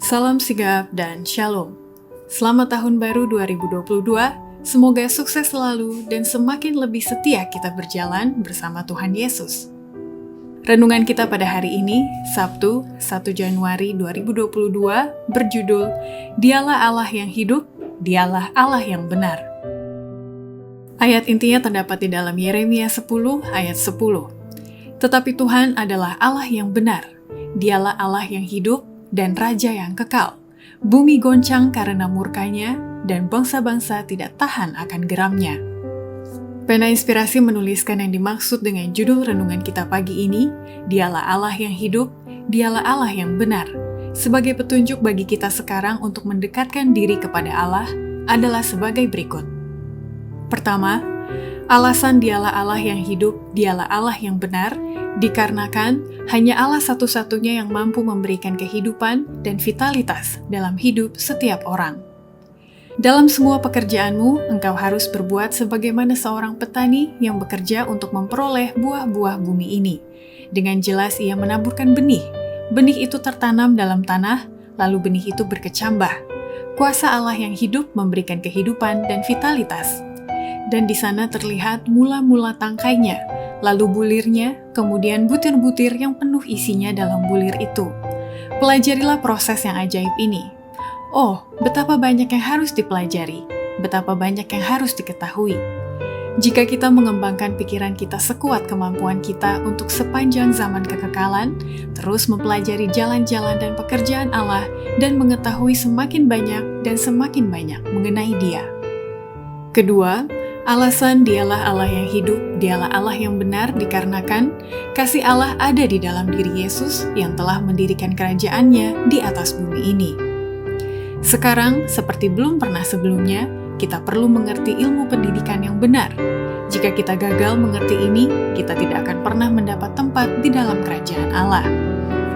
Salam sigap dan shalom. Selamat tahun baru 2022, semoga sukses selalu dan semakin lebih setia kita berjalan bersama Tuhan Yesus. Renungan kita pada hari ini, Sabtu 1 Januari 2022, berjudul Dialah Allah yang hidup, Dialah Allah yang benar. Ayat intinya terdapat di dalam Yeremia 10 ayat 10. Tetapi Tuhan adalah Allah yang benar, Dialah Allah yang hidup dan Raja yang kekal. Bumi goncang karena murkanya, dan bangsa-bangsa tidak tahan akan geramnya. Pena Inspirasi menuliskan yang dimaksud dengan judul renungan kita pagi ini, Dialah Allah yang hidup, Dialah Allah yang benar. Sebagai petunjuk bagi kita sekarang untuk mendekatkan diri kepada Allah adalah sebagai berikut. Pertama, alasan Dialah Allah yang hidup, Dialah Allah yang benar, dikarenakan hanya Allah satu-satunya yang mampu memberikan kehidupan dan vitalitas dalam hidup setiap orang. Dalam semua pekerjaanmu, engkau harus berbuat sebagaimana seorang petani yang bekerja untuk memperoleh buah-buah bumi ini. Dengan jelas ia menaburkan benih. Benih itu tertanam dalam tanah, lalu benih itu berkecambah. Kuasa Allah yang hidup memberikan kehidupan dan vitalitas. Dan di sana terlihat mula-mula tangkainya, lalu bulirnya, kemudian butir-butir yang penuh isinya dalam bulir itu. Pelajarilah proses yang ajaib ini. Oh, betapa banyak yang harus dipelajari, betapa banyak yang harus diketahui. Jika kita mengembangkan pikiran kita sekuat kemampuan kita untuk sepanjang zaman kekekalan, terus mempelajari jalan-jalan dan pekerjaan Allah, dan mengetahui semakin banyak dan semakin banyak mengenai Dia. Kedua, alasan Dialah Allah yang hidup, Dialah Allah yang benar dikarenakan kasih Allah ada di dalam diri Yesus yang telah mendirikan kerajaannya di atas bumi ini. Sekarang, seperti belum pernah sebelumnya, kita perlu mengerti ilmu pendidikan yang benar. Jika kita gagal mengerti ini, kita tidak akan pernah mendapat tempat di dalam kerajaan Allah.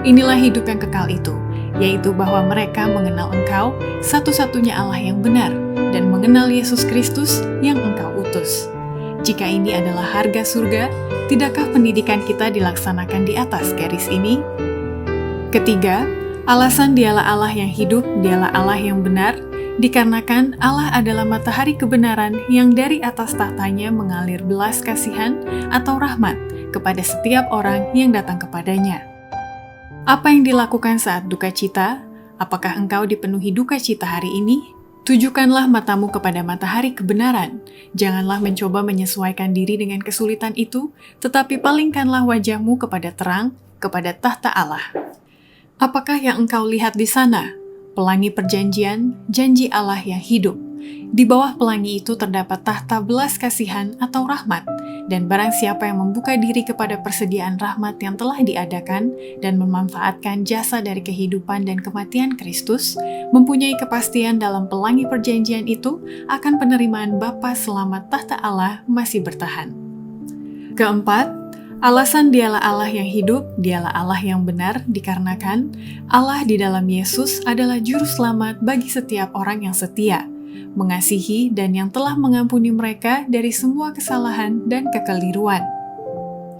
Inilah hidup yang kekal itu, yaitu bahwa mereka mengenal Engkau, satu-satunya Allah yang benar, dan mengenal Yesus Kristus yang Engkau utus. Jika ini adalah harga surga, tidakkah pendidikan kita dilaksanakan di atas garis ini? Ketiga, alasan Dialah Allah yang hidup, Dialah Allah yang benar, dikarenakan Allah adalah matahari kebenaran yang dari atas tahtanya mengalir belas kasihan atau rahmat kepada setiap orang yang datang kepadanya. Apa yang dilakukan saat duka cita? Apakah engkau dipenuhi duka cita hari ini? Tujukanlah matamu kepada matahari kebenaran. Janganlah mencoba menyesuaikan diri dengan kesulitan itu, tetapi palingkanlah wajahmu kepada terang, kepada tahta Allah. Apakah yang engkau lihat di sana? Pelangi perjanjian, janji Allah yang hidup. Di bawah pelangi itu terdapat tahta belas kasihan atau rahmat, dan barang siapa yang membuka diri kepada persediaan rahmat yang telah diadakan dan memanfaatkan jasa dari kehidupan dan kematian Kristus, mempunyai kepastian dalam pelangi perjanjian itu akan penerimaan Bapa selamat tahta Allah masih bertahan. Keempat, alasan Dialah Allah yang hidup, Dialah Allah yang benar dikarenakan Allah di dalam Yesus adalah juru selamat bagi setiap orang yang setia, mengasihi dan yang telah mengampuni mereka dari semua kesalahan dan kekeliruan.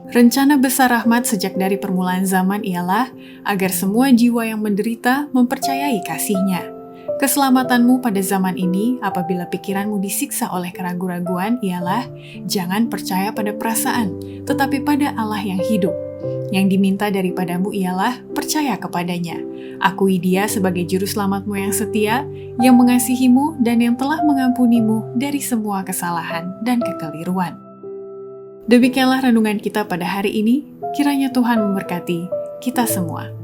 Rencana besar rahmat sejak dari permulaan zaman ialah agar semua jiwa yang menderita mempercayai kasih-Nya. Keselamatanmu pada zaman ini apabila pikiranmu disiksa oleh keraguan-raguan ialah jangan percaya pada perasaan, tetapi pada Allah yang hidup. Yang diminta daripadamu ialah percaya kepadanya. Akui Dia sebagai juru selamatmu yang setia, yang mengasihimu dan yang telah mengampunimu dari semua kesalahan dan kekeliruan. Demikianlah renungan kita pada hari ini. Kiranya Tuhan memberkati kita semua.